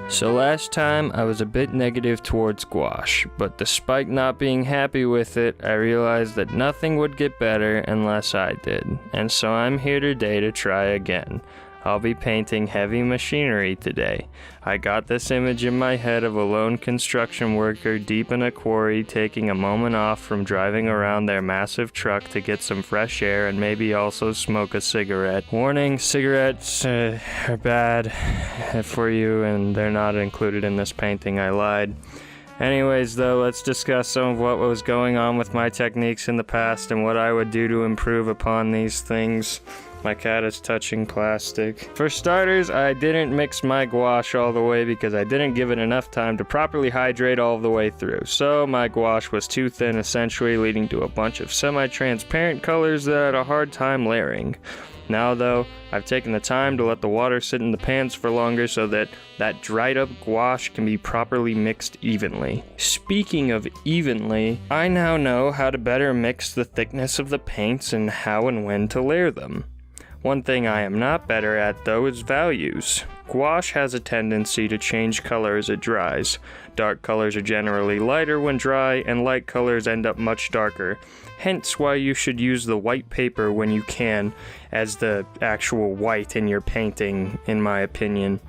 So last time I was a bit negative towards gouache, but despite not being happy with it, I realized that nothing would get better unless I did, and so I'm here today to try again. I'll be painting heavy machinery today. I got this image in my head of a lone construction worker deep in a quarry taking a moment off from driving around their massive truck to get some fresh air and maybe also smoke a cigarette. Warning, cigarettes are bad for you and they're not included in this painting, I lied. Anyways though, let's discuss some of what was going on with my techniques in the past and what I would do to improve upon these things. My cat is touching plastic. For starters, I didn't mix my gouache all the way because I didn't give it enough time to properly hydrate all the way through. So my gouache was too thin, essentially leading to a bunch of semi-transparent colors that I had a hard time layering. Now though, I've taken the time to let the water sit in the pans for longer so that dried up gouache can be properly mixed evenly. Speaking of evenly, I now know how to better mix the thickness of the paints and how and when to layer them. One thing I am not better at though is values. Gouache has a tendency to change color as it dries. Dark colors are generally lighter when dry, and light colors end up much darker. Hence why you should use the white paper when you can as the actual white in your painting, in my opinion.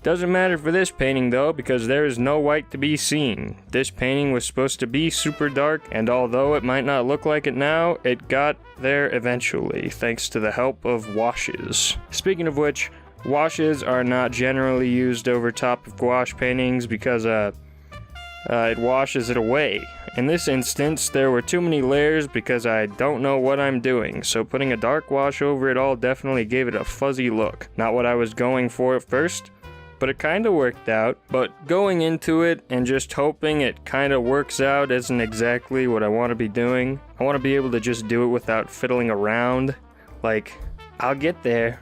Doesn't matter for this painting though, because there is no white to be seen. This painting was supposed to be super dark, and although it might not look like it now, it got there eventually, thanks to the help of washes. Speaking of which, washes are not generally used over top of gouache paintings because it washes it away. In this instance, there were too many layers because I don't know what I'm doing, so putting a dark wash over it all definitely gave it a fuzzy look. Not what I was going for at first, but it kinda worked out. But going into it and just hoping it kinda works out isn't exactly what I want to be doing. I want to be able to just do it without fiddling around. Like, I'll get there,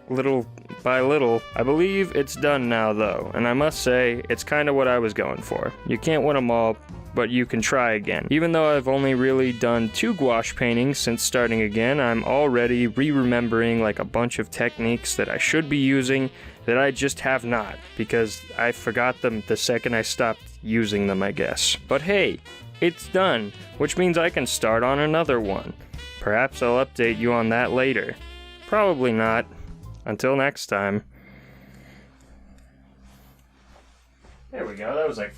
little by little. I believe it's done now though, and I must say, it's kinda what I was going for. You can't win them all, but you can try again. Even though I've only really done 2 gouache paintings since starting again, I'm already remembering like a bunch of techniques that I should be using that I just have not, because I forgot them the second I stopped using them, I guess. But hey, it's done, which means I can start on another one. Perhaps I'll update you on that later. Probably not. Until next time. There we go, that was like